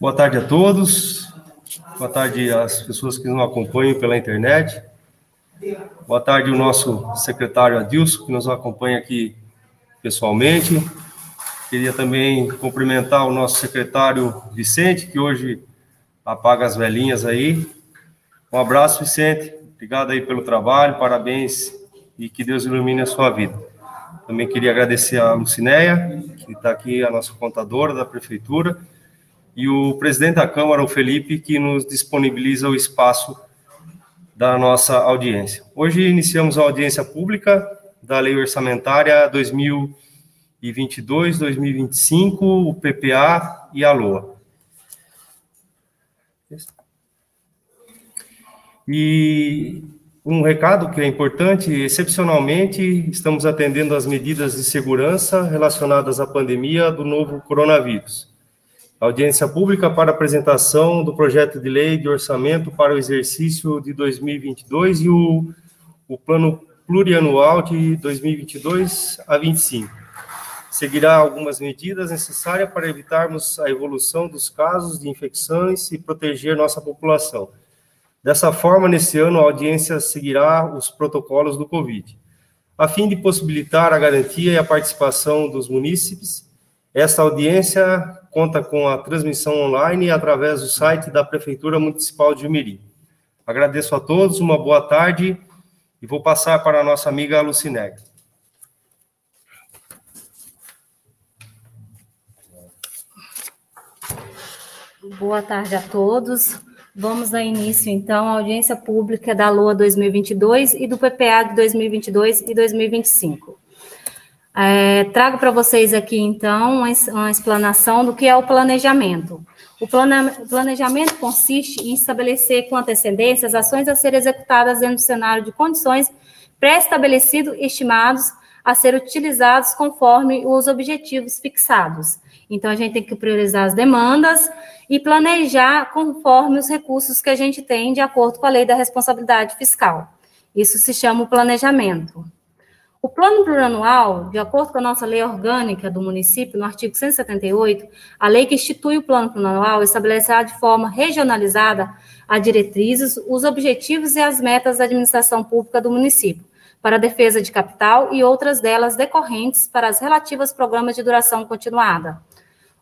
Boa tarde a todos. Boa tarde às pessoas que nos acompanham pela internet. Boa tarde ao nosso secretário Adilson, que nos acompanha aqui pessoalmente. Queria também cumprimentar o nosso secretário Vicente, que hoje apaga as velhinhas aí. Um abraço, Vicente. Obrigado aí pelo trabalho, parabéns e que Deus ilumine a sua vida. Também queria agradecer a Lucinéia, que está aqui, a nossa contadora da Prefeitura, e o presidente da Câmara, o Felipe, que nos disponibiliza o espaço da nossa audiência. Hoje iniciamos a audiência pública da Lei Orçamentária 2022-2025, o PPA e a LOA. E um recado que é importante: excepcionalmente, estamos atendendo às medidas de segurança relacionadas à pandemia do novo coronavírus. Audiência pública para apresentação do projeto de lei de orçamento para o exercício de 2022 e o plano plurianual de 2022 a 25. Seguirá algumas medidas necessárias para evitarmos a evolução dos casos de infecções e proteger nossa população. Dessa forma, nesse ano, a audiência seguirá os protocolos do Covid. A fim de possibilitar a garantia e a participação dos munícipes, esta audiência conta com a transmissão online através do site da Prefeitura Municipal de Jumirim. Agradeço a todos, uma boa tarde, e vou passar para a nossa amiga Lucinéia. Boa tarde a todos. Vamos dar início, então, à audiência pública da LOA 2022 e do PPA de 2022 e 2025. Trago para vocês aqui, então, uma explanação do que é o planejamento. O planejamento consiste em estabelecer com antecedência as ações a serem executadas dentro do cenário de condições pré-estabelecidos, estimados a ser utilizados conforme os objetivos fixados. Então, a gente tem que priorizar as demandas e planejar conforme os recursos que a gente tem de acordo com a lei da responsabilidade fiscal. Isso se chama o planejamento. O plano plurianual, de acordo com a nossa lei orgânica do município, no artigo 178, a lei que institui o plano plurianual estabelecerá de forma regionalizada as diretrizes, os objetivos e as metas da administração pública do município, para a defesa de capital e outras delas decorrentes para as relativas programas de duração continuada.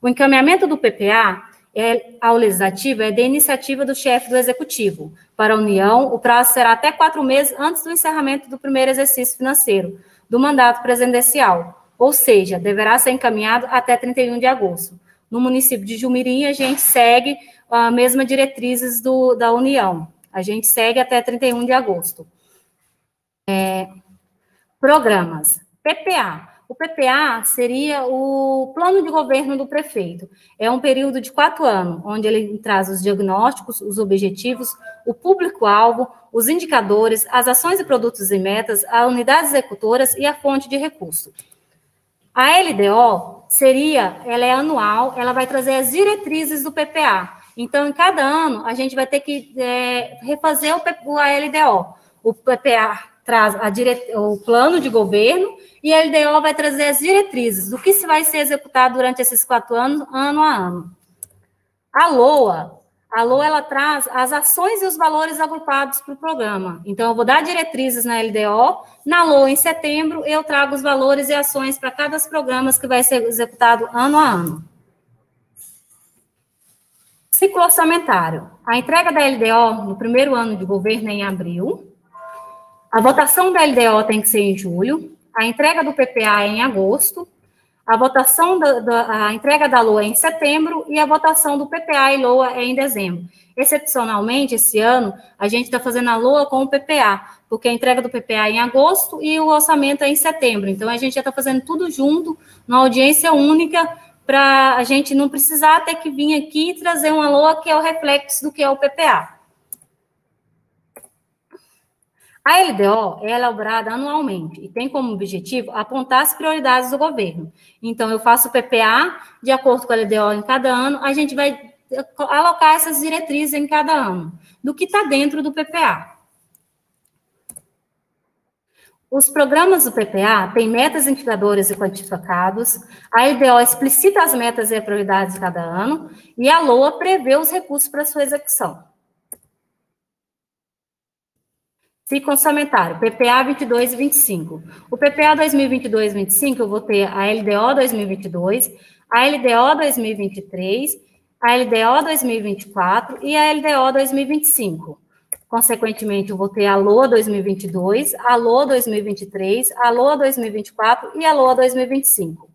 O encaminhamento do PPA ao Legislativo é de iniciativa do chefe do Executivo. Para a União, o prazo será até 4 meses antes do encerramento do primeiro exercício financeiro do mandato presidencial, ou seja, deverá ser encaminhado até 31 de agosto. No município de Jumirim, a gente segue a mesma diretrizes da União. A gente segue até 31 de agosto. Programas. PPA. O PPA seria o plano de governo do prefeito. É um período de 4 anos, onde ele traz os diagnósticos, os objetivos, o público-alvo, os indicadores, as ações e produtos e metas, as unidades executoras e a fonte de recurso. A LDO ela é anual, ela vai trazer as diretrizes do PPA. Então, em cada ano, a gente vai ter que refazer a LDO. O PPA traz o plano de governo e a LDO vai trazer as diretrizes do que se vai ser executado durante esses 4 anos, ano a ano. A LOA ela traz as ações e os valores agrupados para o programa. Então, eu vou dar diretrizes na LDO, na LOA, em setembro, eu trago os valores e ações para cada dos programas que vai ser executado ano a ano. Ciclo orçamentário. A entrega da LDO no primeiro ano de governo é em abril. A votação da LDO tem que ser em julho. A entrega do PPA é em agosto. A votação a entrega da LOA é em setembro e a votação do PPA e LOA é em dezembro. Excepcionalmente, esse ano, a gente está fazendo a LOA com o PPA, porque a entrega do PPA é em agosto e o orçamento é em setembro. Então, a gente já está fazendo tudo junto, numa audiência única, para a gente não precisar ter que vir aqui e trazer uma LOA que é o reflexo do que é o PPA. A LDO é elaborada anualmente e tem como objetivo apontar as prioridades do governo. Então, eu faço o PPA, de acordo com a LDO em cada ano, a gente vai alocar essas diretrizes em cada ano, do que está dentro do PPA. Os programas do PPA têm metas, indicadores e quantificados, a LDO explicita as metas e as prioridades de cada ano, e a LOA prevê os recursos para sua execução. Ciclo orçamentário, PPA 22 e 25. O PPA 2022 e 25, eu vou ter a LDO 2022, a LDO 2023, a LDO 2024 e a LDO 2025. Consequentemente, eu vou ter a LOA 2022, a LOA 2023, a LOA 2024 e a LOA 2025.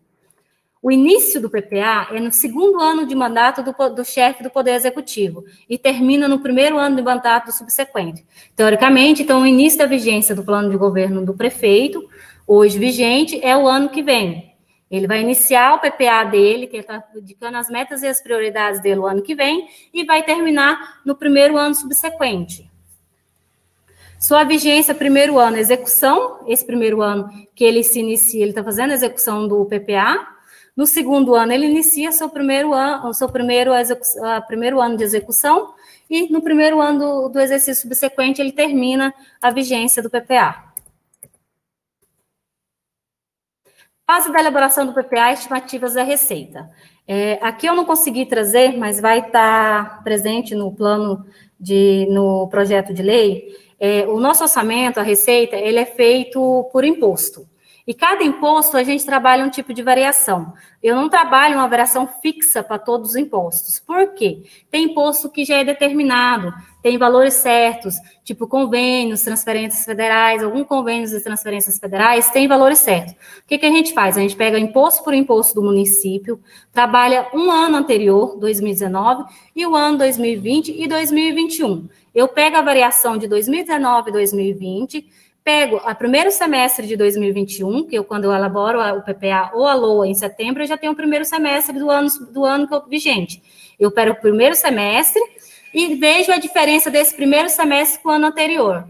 O início do PPA é no segundo ano de mandato do chefe do Poder Executivo e termina no primeiro ano de mandato do subsequente. Teoricamente, então, o início da vigência do plano de governo do prefeito, hoje vigente, é o ano que vem. Ele vai iniciar o PPA dele, que ele está indicando as metas e as prioridades dele o ano que vem, e vai terminar no primeiro ano subsequente. Sua vigência, primeiro ano, execução, esse primeiro ano que ele se inicia, ele está fazendo a execução do PPA. No segundo ano, ele inicia primeiro ano de execução, e no primeiro ano do exercício subsequente, ele termina a vigência do PPA. Fase da elaboração do PPA, estimativas da receita. Aqui eu não consegui trazer, mas vai estar presente no no projeto de lei. O nosso orçamento, a receita, ele é feito por imposto. E cada imposto a gente trabalha um tipo de variação. Eu não trabalho uma variação fixa para todos os impostos. Por quê? Tem imposto que já é determinado, tem valores certos, tipo convênios, transferências federais, algum convênios e transferências federais tem valores certos. O que a gente faz? A gente pega imposto por imposto do município, trabalha um ano anterior, 2019, e o ano 2020 e 2021. Eu pego a variação de 2019 e 2020, pego o primeiro semestre de 2021, que quando eu elaboro o PPA ou a LOA em setembro, eu já tenho o primeiro semestre do ano que eu vigente. Eu pego o primeiro semestre e vejo a diferença desse primeiro semestre com o ano anterior.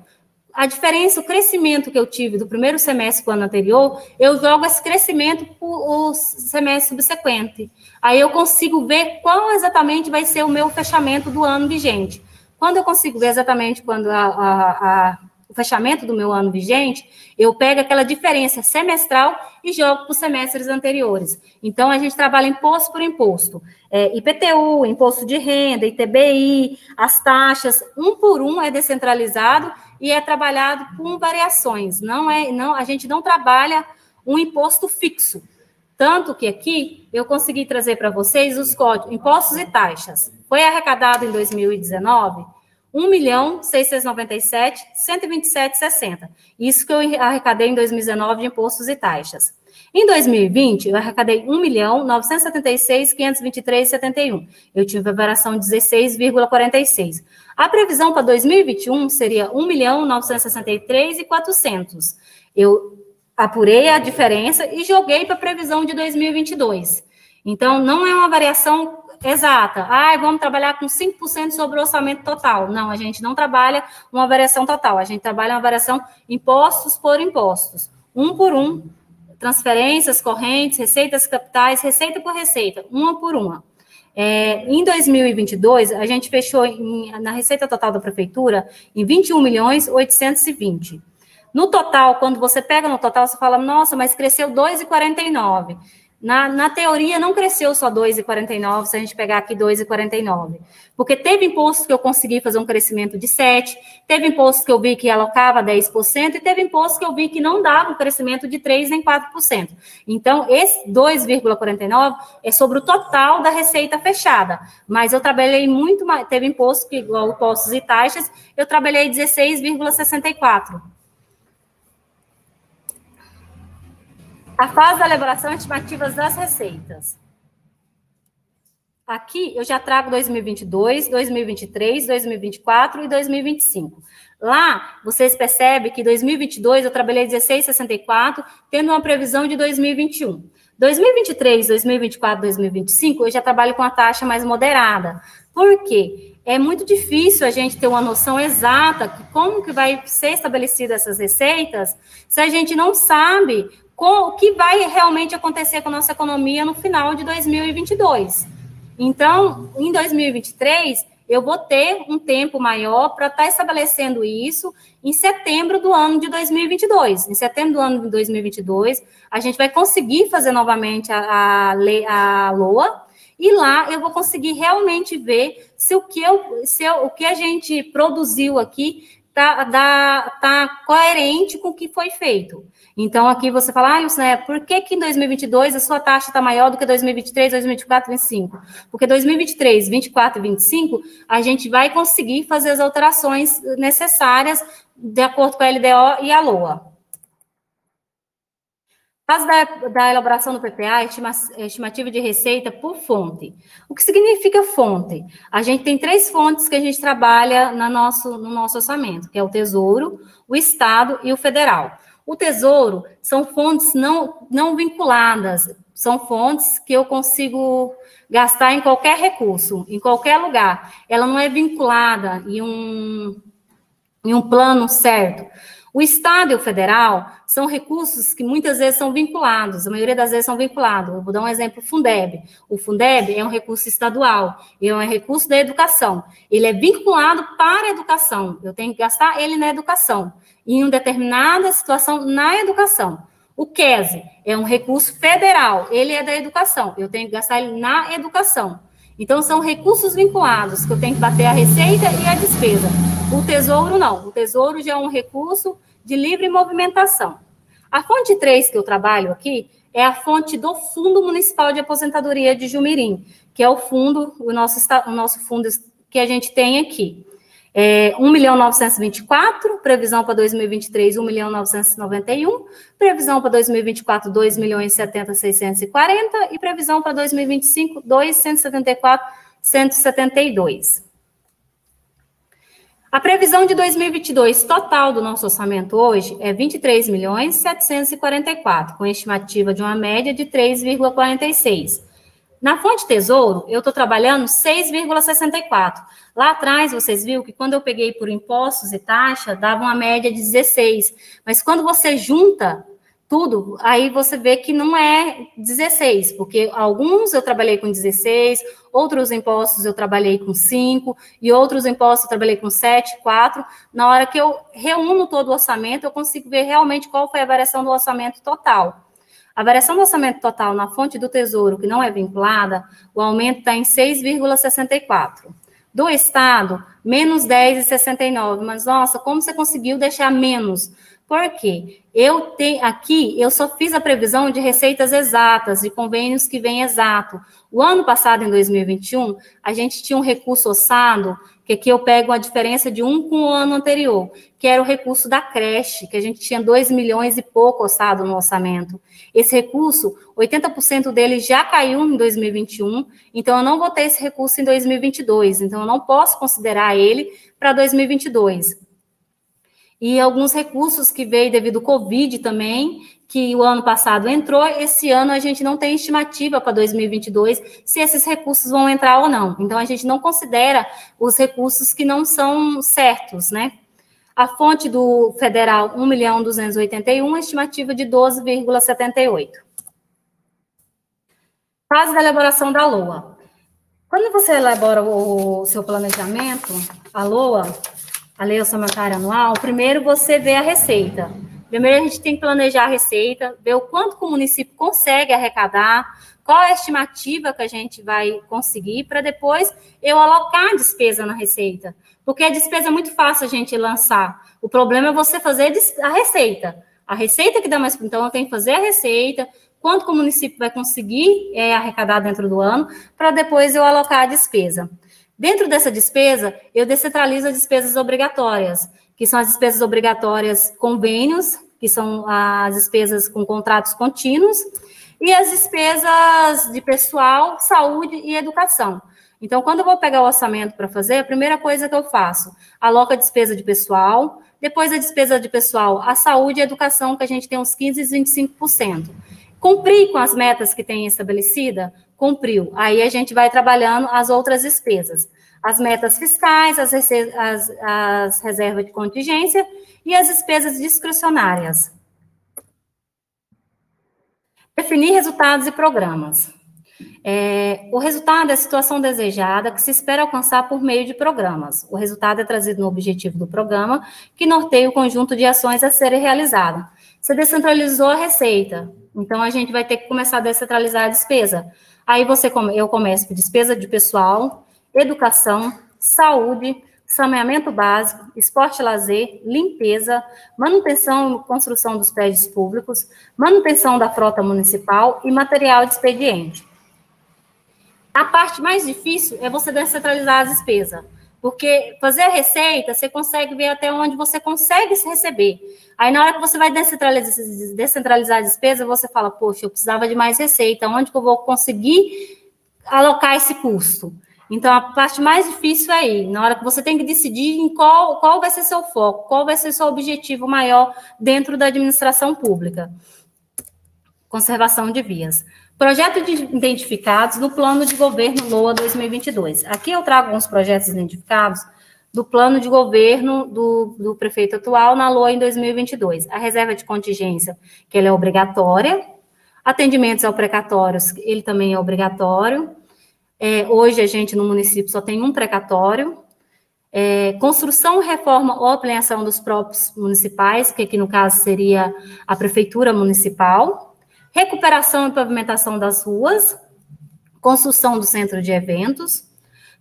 A diferença, o crescimento que eu tive do primeiro semestre com o ano anterior, eu jogo esse crescimento para o semestre subsequente. Aí eu consigo ver qual exatamente vai ser o meu fechamento do ano vigente. Quando eu consigo ver exatamente quando o fechamento do meu ano vigente, eu pego aquela diferença semestral e jogo para os semestres anteriores. Então, a gente trabalha imposto por imposto. IPTU, imposto de renda, ITBI, as taxas, um por um é descentralizado e é trabalhado com variações. A gente não trabalha um imposto fixo. Tanto que aqui eu consegui trazer para vocês os códigos, impostos e taxas. Foi arrecadado em 2019 R$1.697.127,60. Isso que eu arrecadei em 2019 de impostos e taxas. Em 2020, eu arrecadei R$1.976.523,71. Eu tive a variação de 16,46. A previsão para 2021 seria R$1.963.400. Eu apurei a diferença e joguei para a previsão de 2022. Então, não é uma variação exata. Vamos trabalhar com 5% sobre o orçamento total. Não, a gente não trabalha uma variação total. A gente trabalha uma variação impostos por impostos. Um por um. Transferências correntes, receitas capitais, receita por receita. Uma por uma. Em 2022, a gente fechou na receita total da prefeitura em 21.820.000. No total, quando você pega no total, você fala, nossa, mas cresceu 2,49. Na teoria, não cresceu só 2,49, se a gente pegar aqui 2,49. Porque teve imposto que eu consegui fazer um crescimento de 7%, teve imposto que eu vi que alocava 10%, e teve imposto que eu vi que não dava um crescimento de 3% nem 4%. Então, esse 2,49 é sobre o total da receita fechada. Mas eu trabalhei muito mais, teve imposto que, igual impostos e taxas, eu trabalhei 16,64%. A fase da elaboração estimativas das receitas. Aqui eu já trago 2022, 2023, 2024 e 2025. Lá, vocês percebem que 2022 eu trabalhei 16,64, tendo uma previsão de 2021. 2023, 2024, 2025, eu já trabalho com a taxa mais moderada. Por quê? É muito difícil a gente ter uma noção exata de como que vai ser estabelecidas essas receitas se a gente não sabe o que vai realmente acontecer com a nossa economia no final de 2022. Então, em 2023, eu vou ter um tempo maior para estar estabelecendo isso em setembro do ano de 2022. Em setembro do ano de 2022, a gente vai conseguir fazer novamente a LOA, e lá eu vou conseguir realmente ver se o que a gente produziu aqui tá coerente com o que foi feito. Então, aqui você fala, Luciné, por que em 2022 a sua taxa está maior do que 2023, 2024, 2025? Porque 2023, 2024 e 2025, a gente vai conseguir fazer as alterações necessárias de acordo com a LDO e a LOA. Caso da elaboração do PPA, estimativa de receita por fonte. O que significa fonte? A gente tem 3 fontes que a gente trabalha no nosso orçamento, que é o Tesouro, o Estado e o Federal. O Tesouro são fontes não vinculadas, são fontes que eu consigo gastar em qualquer recurso, em qualquer lugar. Ela não é vinculada em um plano certo. O Estado e o Federal são recursos que muitas vezes são vinculados, a maioria das vezes são vinculados. Eu vou dar um exemplo, o Fundeb. O Fundeb é um recurso estadual, ele é um recurso da educação. Ele é vinculado para a educação, eu tenho que gastar ele na educação, em uma determinada situação na educação. O QESE é um recurso federal, ele é da educação, eu tenho que gastar ele na educação. Então, são recursos vinculados, que eu tenho que bater a receita e a despesa. O Tesouro, não. O Tesouro já é um recurso de livre movimentação. A fonte 3 que eu trabalho aqui é a fonte do Fundo Municipal de Aposentadoria de Jumirim, que é o nosso fundo que a gente tem aqui. 1.924.000, previsão para 2023, 1.991.000, previsão para 2024, 2.070.640, e previsão para 2025, 2.174.172. A previsão de 2022 total do nosso orçamento hoje é 23.744.000, com estimativa de uma média de 3,46. Na fonte Tesouro, eu estou trabalhando 6,64. Lá atrás, vocês viram que quando eu peguei por impostos e taxa, dava uma média de 16. Mas quando você junta tudo, aí você vê que não é 16, porque alguns eu trabalhei com 16, outros impostos eu trabalhei com 5, e outros impostos eu trabalhei com 7, 4. Na hora que eu reúno todo o orçamento, eu consigo ver realmente qual foi a variação do orçamento total. A variação do orçamento total na fonte do Tesouro, que não é vinculada, o aumento está em 6,64. Do Estado, menos 10,69. Mas, nossa, como você conseguiu deixar menos? Por quê? Eu só fiz a previsão de receitas exatas, de convênios que vêm exato. O ano passado, em 2021, a gente tinha um recurso orçado, que aqui eu pego a diferença de um com o ano anterior, que era o recurso da creche, que a gente tinha 2 milhões e pouco orçado no orçamento. Esse recurso, 80% dele já caiu em 2021, então eu não vou ter esse recurso em 2022, então eu não posso considerar ele para 2022. E alguns recursos que veio devido ao Covid também, que o ano passado entrou, esse ano a gente não tem estimativa para 2022 se esses recursos vão entrar ou não. Então, a gente não considera os recursos que não são certos, né? A fonte do federal, 1.281.000, a estimativa de 12,78. Fase da elaboração da LOA. Quando você elabora o seu planejamento, a LOA, a Lei Orçamentária Anual, primeiro você vê a receita. Primeiro a gente tem que planejar a receita, ver o quanto que o município consegue arrecadar, qual é a estimativa que a gente vai conseguir, para depois eu alocar a despesa na receita. Porque a despesa é muito fácil a gente lançar. O problema é você fazer a receita. A receita que dá mais... Então, eu tenho que fazer a receita, quanto que o município vai conseguir arrecadar dentro do ano, para depois eu alocar a despesa. Dentro dessa despesa, eu descentralizo as despesas obrigatórias, que são as despesas obrigatórias convênios, que são as despesas com contratos contínuos, e as despesas de pessoal, saúde e educação. Então, quando eu vou pegar o orçamento para fazer, a primeira coisa que eu faço, aloco a despesa de pessoal, depois a despesa de pessoal, a saúde e a educação, que a gente tem uns 15% e 25%. Cumprir com as metas que tem estabelecida? Cumpriu. Aí a gente vai trabalhando as outras despesas. As metas fiscais, as reservas de contingência e as despesas discricionárias. Definir resultados e programas. O resultado é a situação desejada que se espera alcançar por meio de programas. O resultado é trazido no objetivo do programa, que norteia o conjunto de ações a serem realizadas. Você descentralizou a receita, então a gente vai ter que começar a descentralizar a despesa. Aí eu começo por despesa de pessoal, educação, saúde, saneamento básico, esporte e lazer, limpeza, manutenção e construção dos prédios públicos, manutenção da frota municipal e material de expediente. A parte mais difícil é você descentralizar a despesa, porque fazer a receita, você consegue ver até onde você consegue se receber. Aí, na hora que você vai descentralizar a despesa, você fala, poxa, eu precisava de mais receita, onde que eu vou conseguir alocar esse custo? Então, a parte mais difícil é aí, na hora que você tem que decidir em qual vai ser seu foco, qual vai ser seu objetivo maior dentro da administração pública. Conservação de vias. Projetos identificados no Plano de Governo LOA 2022. Aqui eu trago alguns projetos identificados do plano de governo do prefeito atual na LOA em 2022. A reserva de contingência, que ela é obrigatória. Atendimentos ao precatórios, ele também é obrigatório. Hoje a gente no município só tem um precatório. Construção, reforma ou ampliação dos próprios municipais, que aqui no caso seria a prefeitura municipal. Recuperação e pavimentação das ruas, construção do centro de eventos,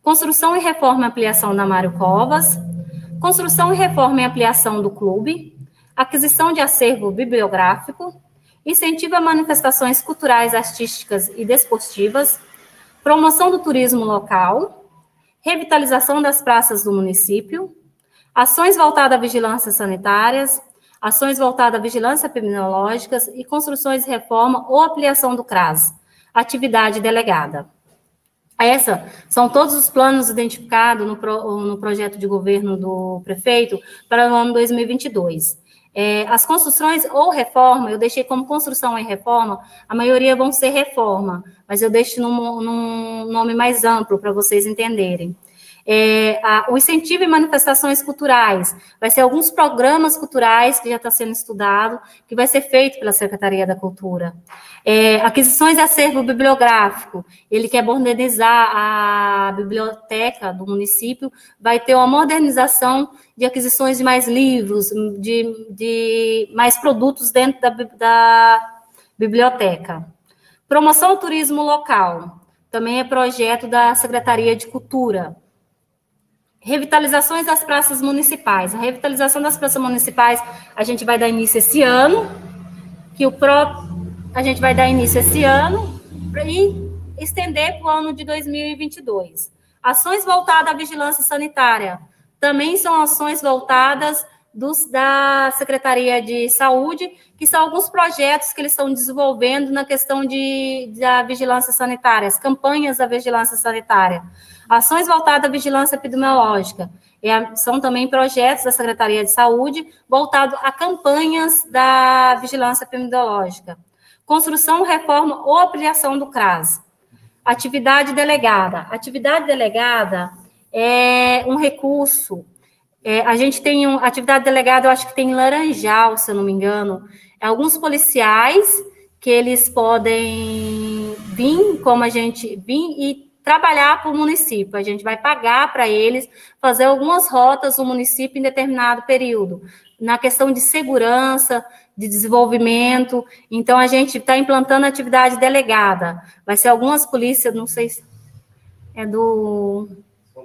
construção e reforma e ampliação da Mário Covas, construção e reforma e ampliação do clube, aquisição de acervo bibliográfico, incentivo a manifestações culturais, artísticas e desportivas, promoção do turismo local, revitalização das praças do município, ações voltadas a vigilâncias sanitárias, ações voltadas à vigilância epidemiológicas e construções de reforma ou ampliação do CRAS, atividade delegada. Esses são todos os planos identificados no projeto de governo do prefeito para o ano 2022. As construções ou reforma, eu deixei como construção e reforma, a maioria vão ser reforma, mas eu deixo num nome mais amplo para vocês entenderem. O incentivo e manifestações culturais, vai ser alguns programas culturais que já está sendo estudado, que vai ser feito pela Secretaria da Cultura. Aquisições de acervo bibliográfico, ele quer modernizar a biblioteca do município, vai ter uma modernização de aquisições de mais livros, de mais produtos dentro da biblioteca. Promoção ao turismo local, também é projeto da Secretaria de Cultura. Revitalizações das praças municipais. A revitalização das praças municipais, a gente vai dar início esse ano, a gente vai dar início esse ano e estender para o ano de 2022. Ações voltadas à vigilância sanitária. Também são ações voltadas da Secretaria de Saúde, que são alguns projetos que eles estão desenvolvendo na questão da vigilância sanitária, as campanhas da vigilância sanitária. Ações voltadas à vigilância epidemiológica. São também projetos da Secretaria de Saúde voltados a campanhas da vigilância epidemiológica. Construção, reforma ou ampliação do CRAS. Atividade delegada. Atividade delegada é um recurso. A gente tem atividade delegada, eu acho que tem em Laranjal, se eu não me engano. Alguns policiais que eles podem vir e trabalhar para o município. A gente vai pagar para eles fazer algumas rotas no município em determinado período, na questão de segurança, de desenvolvimento. Então, a gente está implantando atividade delegada. Vai ser algumas polícias, não sei se é São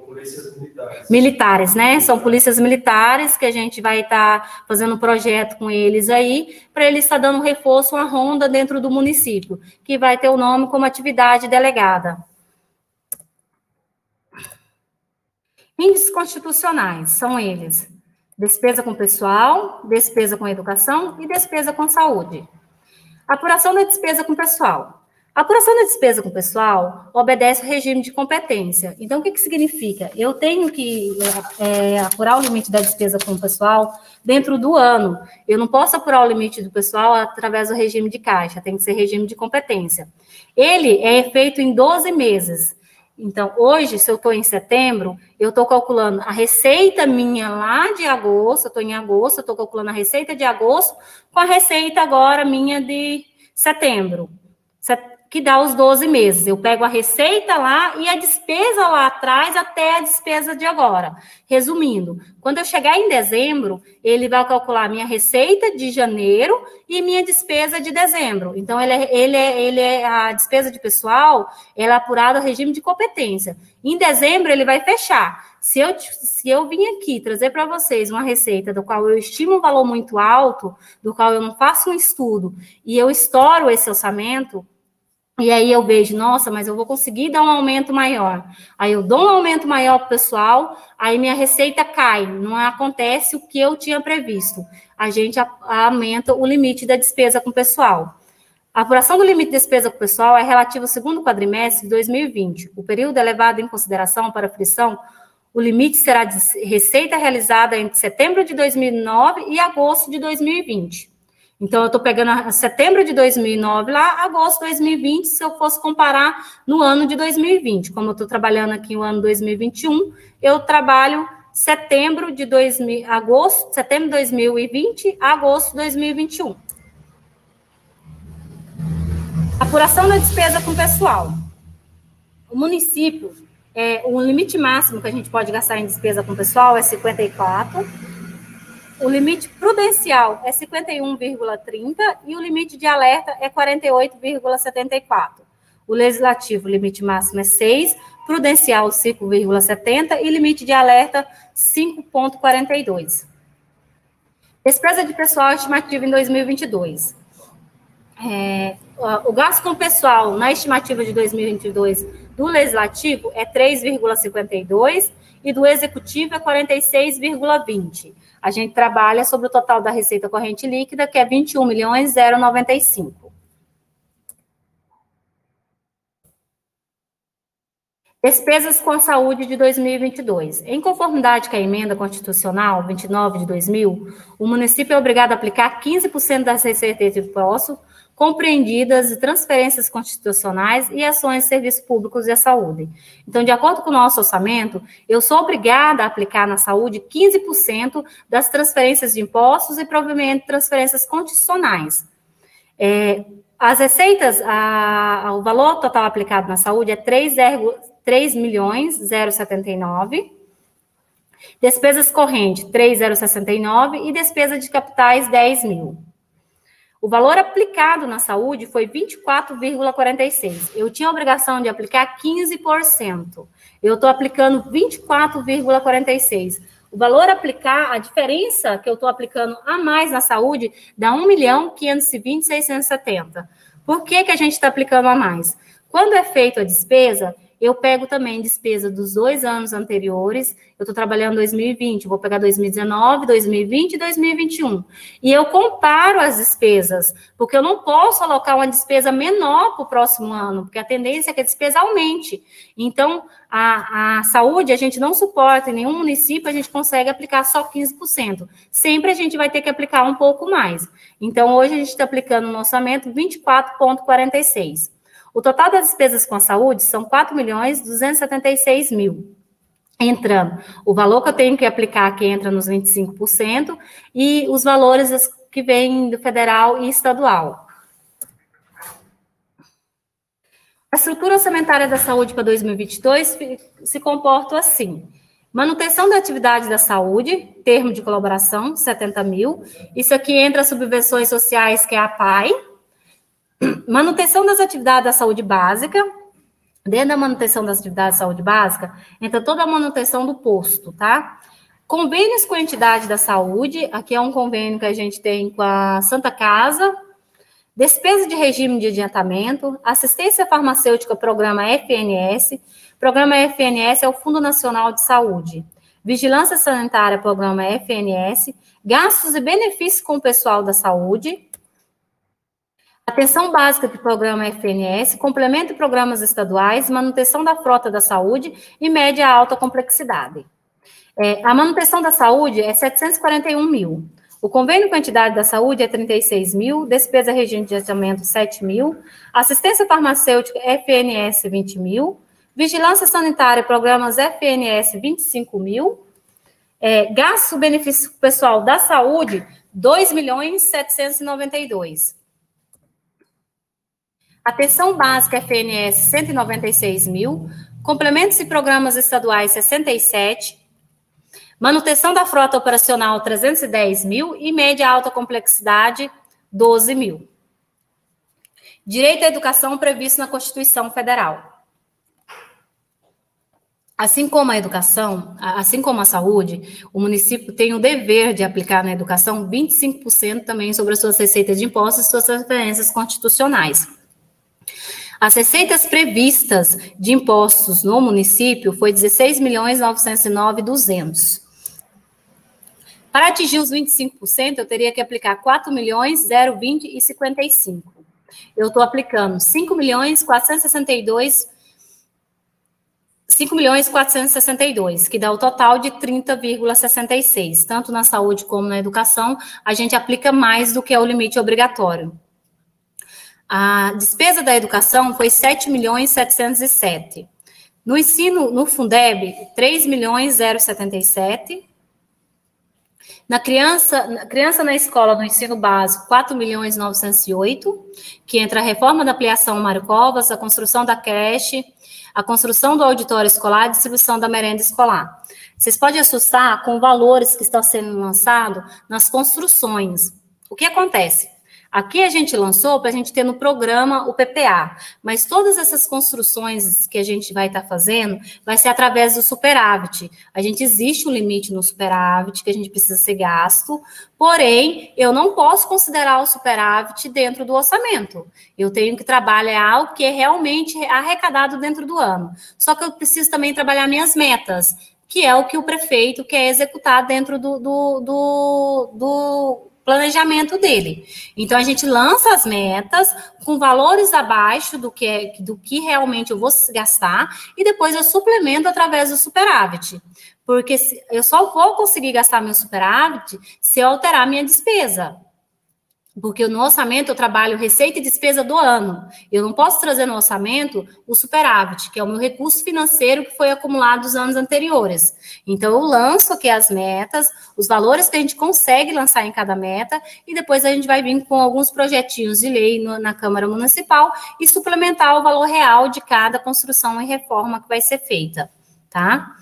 polícias militares. Militares, né? São polícias militares que a gente vai estar fazendo um projeto com eles aí, para eles estar dando reforço, uma ronda dentro do município, que vai ter o nome como atividade delegada. Índices constitucionais, são eles: despesa com pessoal, despesa com educação e despesa com saúde. Apuração da despesa com pessoal. A apuração da despesa com pessoal obedece ao regime de competência. Então, o que significa? Eu tenho que apurar o limite da despesa com o pessoal dentro do ano. Eu não posso apurar o limite do pessoal através do regime de caixa, tem que ser regime de competência. Ele é feito em 12 meses. Então, hoje, se eu estou em setembro, eu estou calculando a receita minha lá de agosto, eu estou em agosto, eu estou calculando a receita de agosto com a receita agora minha de setembro. que dá os 12 meses. Eu pego a receita lá e a despesa lá atrás até a despesa de agora. Resumindo, quando eu chegar em dezembro, ele vai calcular minha receita de janeiro e minha despesa de dezembro. Então, a despesa de pessoal, ela é apurada ao regime de competência. Em dezembro, ele vai fechar. Se eu vim aqui trazer para vocês uma receita do qual eu estimo um valor muito alto, do qual eu não faço um estudo, e eu estouro esse orçamento, e aí eu vejo, nossa, mas eu vou conseguir dar um aumento maior. Aí eu dou um aumento maior para o pessoal, aí minha receita cai, não acontece o que eu tinha previsto. A gente aumenta o limite da despesa com o pessoal. A apuração do limite de despesa com o pessoal é relativa ao segundo quadrimestre de 2020. O período é levado em consideração para a frição. O limite será de receita realizada entre setembro de 2009 e agosto de 2020. Então, eu estou pegando setembro de 2009 lá, agosto de 2020, se eu fosse comparar no ano de 2020. Como eu estou trabalhando aqui no ano 2021, eu trabalho setembro de 2020 a agosto de 2021. Apuração da despesa com o pessoal. O município, o limite máximo que a gente pode gastar em despesa com o pessoal é 54. O limite prudencial é 51,30 e o limite de alerta é 48,74. O legislativo, o limite máximo é 6, prudencial 5,70 e limite de alerta 5,42. Despesa de pessoal estimativa em 2022. O gasto com pessoal na estimativa de 2022 do legislativo é 3,52 e do executivo é 46,20. A gente trabalha sobre o total da receita corrente líquida, que é 21.095. Despesas com a saúde de 2022. Em conformidade com a emenda constitucional 29 de 2000, o município é obrigado a aplicar 15% das receitas de imposto compreendidas transferências constitucionais e ações de serviços públicos e a saúde. Então, de acordo com o nosso orçamento, eu sou obrigada a aplicar na saúde 15% das transferências de impostos e provimento de transferências constitucionais. As receitas, o valor total aplicado na saúde é 3.079, despesas correntes 3.069 e despesa de capitais 10 mil. O valor aplicado na saúde foi 24,46. Eu tinha a obrigação de aplicar 15%. Eu estou aplicando 24,46. O valor a diferença que eu estou aplicando a mais na saúde dá 1.520.670. Por que a gente está aplicando a mais? Quando é feita a despesa, eu pego também despesa dos 2 anos anteriores, eu estou trabalhando 2020, vou pegar 2019, 2020 e 2021. E eu comparo as despesas, porque eu não posso alocar uma despesa menor para o próximo ano, porque a tendência é que a despesa aumente. Então, a saúde, a gente não suporta, em nenhum município a gente consegue aplicar só 15%. Sempre a gente vai ter que aplicar um pouco mais. Então, hoje a gente está aplicando no orçamento 24,46%. O total das despesas com a saúde são 4.276.000. Entrando o valor que eu tenho que aplicar, que entra nos 25%, e os valores que vêm do federal e estadual. A estrutura orçamentária da saúde para 2022 se comporta assim. Manutenção da atividade da saúde, termo de colaboração, 70 mil. Isso aqui entra subvenções sociais, que é a PAI. Manutenção das atividades da saúde básica. Dentro da manutenção das atividades de saúde básica, entra toda a manutenção do posto, tá? Convênios com a entidade da saúde. Aqui é um convênio que a gente tem com a Santa Casa. Despesa de regime de adiantamento. Assistência farmacêutica, programa FNS. Programa FNS é o Fundo Nacional de Saúde. Vigilância sanitária, programa FNS. Gastos e benefícios com o pessoal da saúde. Atenção básica do programa FNS, complemento de programas estaduais, manutenção da frota da saúde e média alta complexidade. A manutenção da saúde é 741 mil. O convênio com a entidade da saúde é 36 mil, despesa regime de adiantamento 7 mil, assistência farmacêutica FNS 20 mil, vigilância sanitária programas FNS 25 mil, gasto benefício pessoal da saúde 2.792.000. Atenção básica FNS, 196 mil. Complementos e programas estaduais, 67. Manutenção da frota operacional, 310 mil. E média alta complexidade, 12 mil. Direito à educação previsto na Constituição Federal. Assim como a educação, assim como a saúde, o município tem o dever de aplicar na educação 25% também sobre as suas receitas de impostos e suas referências constitucionais. As receitas previstas de impostos no município foi 16.909.200. Para atingir os 25%, eu teria que aplicar 4.020.055. Eu estou aplicando 5.462, que dá o total de 30,66. Tanto na saúde como na educação, a gente aplica mais do que é o limite obrigatório. A despesa da educação foi 7.707. No ensino, no Fundeb, 3.077. Na criança na escola, no ensino básico, 4.908, que entra a reforma da ampliação Mário Covas, a construção da creche, a construção do auditório escolar e a distribuição da merenda escolar. Vocês podem assustar com valores que estão sendo lançados nas construções. O que acontece? Aqui a gente lançou para a gente ter no programa o PPA, mas todas essas construções que a gente vai estar fazendo vai ser através do superávit. Existe um limite no superávit que a gente precisa ser gasto, porém, eu não posso considerar o superávit dentro do orçamento. Eu tenho que trabalhar o que é realmente arrecadado dentro do ano. Só que eu preciso também trabalhar minhas metas, que é o que o prefeito quer executar dentro do planejamento dele. Então, a gente lança as metas com valores abaixo do que realmente eu vou gastar e depois eu suplemento através do superávit. Porque eu só vou conseguir gastar meu superávit se eu alterar minha despesa. Porque no orçamento eu trabalho receita e despesa do ano. Eu não posso trazer no orçamento o superávit, que é o meu recurso financeiro que foi acumulado dos anos anteriores. Então, eu lanço aqui as metas, os valores que a gente consegue lançar em cada meta, e depois a gente vai vir com alguns projetinhos de lei na Câmara Municipal e suplementar o valor real de cada construção e reforma que vai ser feita, tá?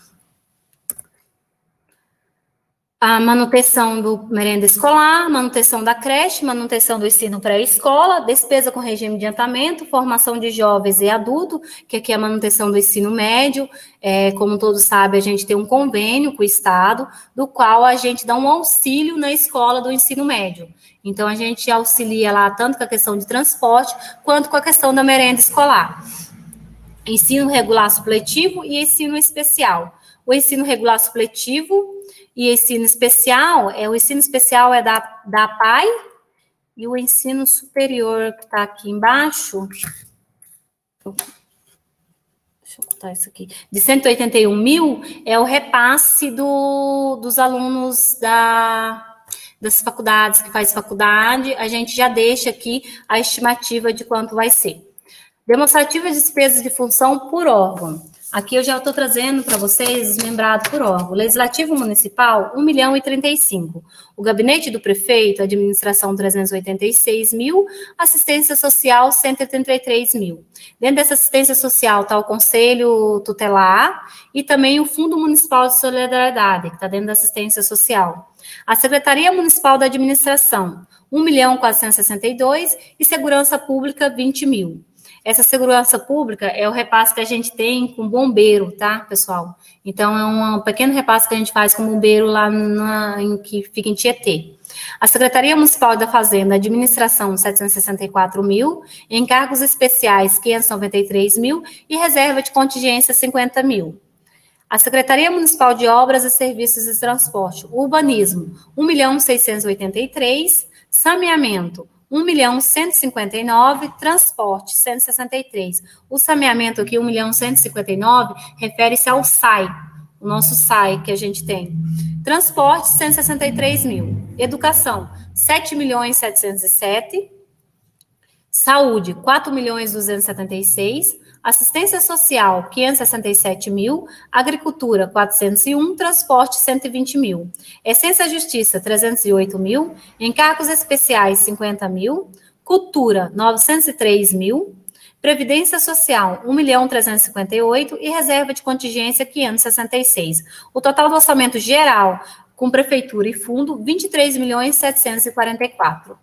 A manutenção do merenda escolar, manutenção da creche, manutenção do ensino pré-escola, despesa com regime de adiantamento, formação de jovens e adultos, que aqui é a manutenção do ensino médio. Como todos sabem, a gente tem um convênio com o Estado, do qual a gente dá um auxílio na escola do ensino médio. Então, a gente auxilia lá tanto com a questão de transporte, quanto com a questão da merenda escolar. Ensino regular supletivo e ensino especial. O ensino regular supletivo e ensino especial, o ensino especial é da PAI, e o ensino superior, que está aqui embaixo, deixa eu botar isso aqui, de 181 mil, é o repasse dos alunos das faculdades, que faz faculdade, a gente já deixa aqui a estimativa de quanto vai ser. Demonstrativa de despesas de função por órgão. Aqui eu já estou trazendo para vocês lembrado por órgão. Legislativo Municipal, 1.035. O Gabinete do Prefeito, Administração, 386 mil. Assistência Social, 183 mil. Dentro dessa assistência social está o Conselho Tutelar e também o Fundo Municipal de Solidariedade, que está dentro da assistência social. A Secretaria Municipal da Administração, 1.462 e Segurança Pública, 20 mil. Essa segurança pública é o repasse que a gente tem com bombeiro, tá, pessoal? Então, é um pequeno repasse que a gente faz com bombeiro lá que fica em Tietê. A Secretaria Municipal da Fazenda, Administração, 764 mil, encargos especiais, 593 mil, e reserva de contingência, 50 mil. A Secretaria Municipal de Obras e Serviços de Transporte, Urbanismo, 1.683, saneamento, 1.159, transporte, 163. O saneamento aqui, 1.159, refere-se ao SAI, o nosso SAI que a gente tem. Transporte, 163 mil. Educação, 7.707. Saúde, 4.276. Assistência social, 567 mil. Agricultura, 401. Transporte, 120 mil. Essência e Justiça, 308 mil. Encargos especiais, 50 mil. Cultura, 903 mil. Previdência Social, 1.358.000 e reserva de contingência, 566. O total do orçamento geral, com prefeitura e fundo, 23.744.000.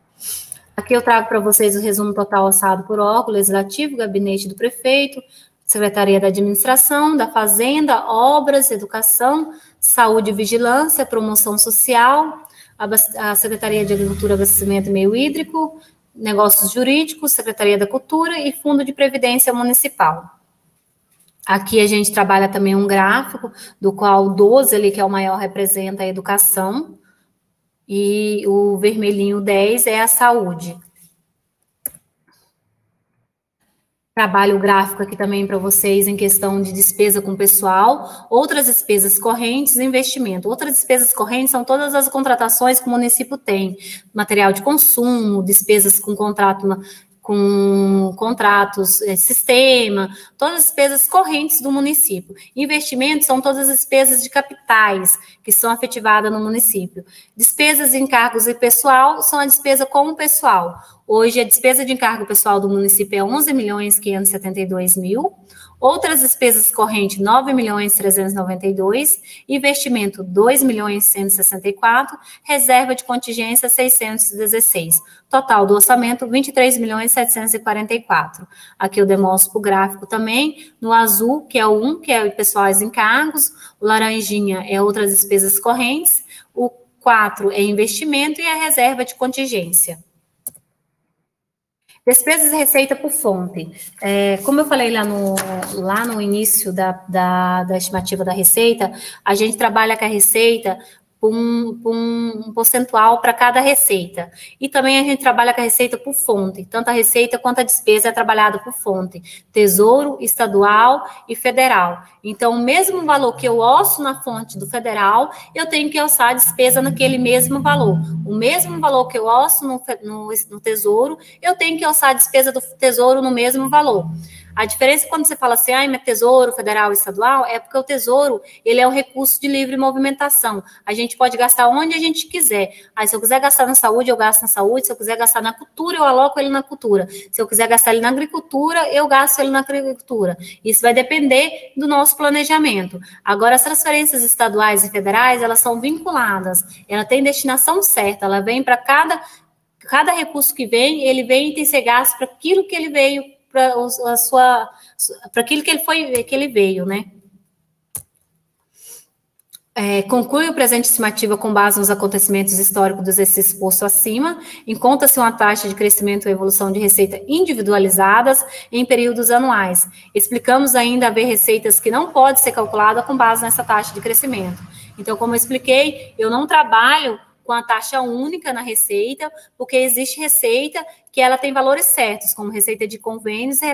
Aqui eu trago para vocês o resumo total orçado por órgão legislativo, gabinete do prefeito, Secretaria da Administração, da Fazenda, Obras, Educação, Saúde e Vigilância, Promoção Social, a Secretaria de Agricultura, Abastecimento e Meio Hídrico, Negócios Jurídicos, Secretaria da Cultura e Fundo de Previdência Municipal. Aqui a gente trabalha também um gráfico, do qual o 12 ali, que é o maior, representa a educação, e o vermelhinho 10 é a saúde. Trabalho o gráfico aqui também para vocês em questão de despesa com pessoal, outras despesas correntes e investimento. Outras despesas correntes são todas as contratações que o município tem, material de consumo, despesas com contratos, sistema, todas as despesas correntes do município. Investimentos são todas as despesas de capitais que são efetivadas no município. Despesas de encargos e pessoal são a despesa com o pessoal. Hoje, a despesa de encargo pessoal do município é 11.572.000, outras despesas correntes, 9.392.000, investimento, 2.164.000, reserva de contingência, 616. Total do orçamento, 23.744.000. Aqui eu demonstro o gráfico também, no azul, que é o 1, que é pessoais encargos, o laranjinha é outras despesas correntes, o 4 é investimento e a reserva de contingência. Despesas e receita por fonte. Como eu falei lá no início da estimativa da receita, a gente trabalha com a receita um percentual para cada receita. E também a gente trabalha com a receita por fonte. Tanto a receita quanto a despesa é trabalhada por fonte. Tesouro, estadual e federal. Então, o mesmo valor que eu orço na fonte do federal, eu tenho que orçar a despesa naquele mesmo valor. O mesmo valor que eu orço no tesouro, eu tenho que orçar a despesa do tesouro no mesmo valor. A diferença quando você fala assim, mas tesouro, federal e estadual, é porque o tesouro, ele é um recurso de livre movimentação. A gente pode gastar onde a gente quiser. Aí, se eu quiser gastar na saúde, eu gasto na saúde. Se eu quiser gastar na cultura, eu aloco ele na cultura. Se eu quiser gastar ele na agricultura, eu gasto ele na agricultura. Isso vai depender do nosso planejamento. Agora, as transferências estaduais e federais, elas são vinculadas. Ela tem destinação certa. Ela vem para cada recurso que vem, ele vem e tem que ser gasto para aquilo que ele veio, para aquilo que ele veio, né? Conclui o presente estimativa com base nos acontecimentos históricos do exercício posto acima, encontra-se uma taxa de crescimento e evolução de receita individualizadas em períodos anuais. Explicamos ainda haver receitas que não podem ser calculadas com base nessa taxa de crescimento. Então, como eu expliquei, eu não trabalho com a taxa única na receita, porque existe receita que ela tem valores certos, como receita de convênios e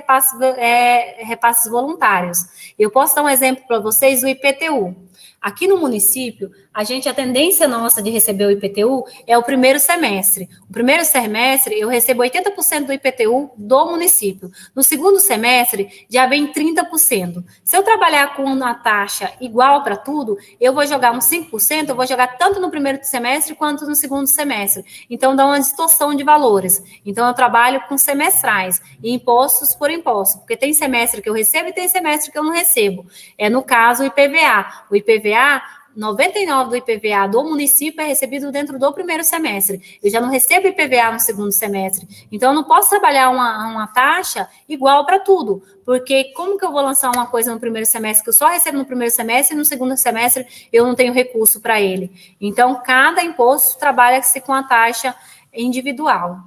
repasses voluntários. Eu posso dar um exemplo para vocês do IPTU. Aqui no município, a tendência nossa de receber o IPTU é o primeiro semestre. O primeiro semestre, eu recebo 80% do IPTU do município. No segundo semestre, já vem 30%. Se eu trabalhar com uma taxa igual para tudo, eu vou jogar uns 5%, eu vou jogar tanto no primeiro semestre quanto no segundo semestre. Então, dá uma distorção de valores. Então, eu trabalho com semestrais e impostos por imposto, porque tem semestre que eu recebo e tem semestre que eu não recebo. No caso, o IPVA. O IPVA, 99% do IPVA do município é recebido dentro do primeiro semestre. Eu já não recebo IPVA no segundo semestre. Então, eu não posso trabalhar uma taxa igual para tudo. Porque como que eu vou lançar uma coisa no primeiro semestre que eu só recebo no primeiro semestre e no segundo semestre eu não tenho recurso para ele? Então, cada imposto trabalha-se com a taxa individual.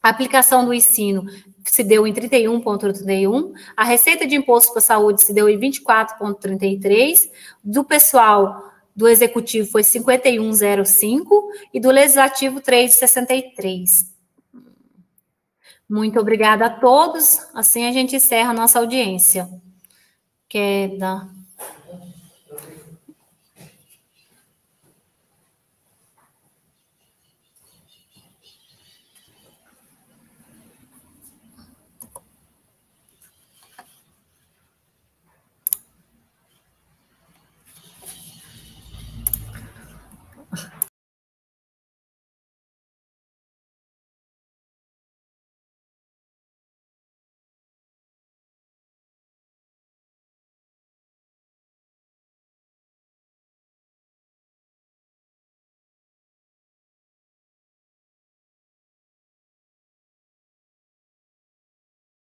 A aplicação do ensino se deu em 31,31, a receita de imposto para a saúde se deu em 24,33, do pessoal do executivo foi 51,05 e do legislativo 3,63. Muito obrigada a todos. Assim a gente encerra a nossa audiência. Quer dar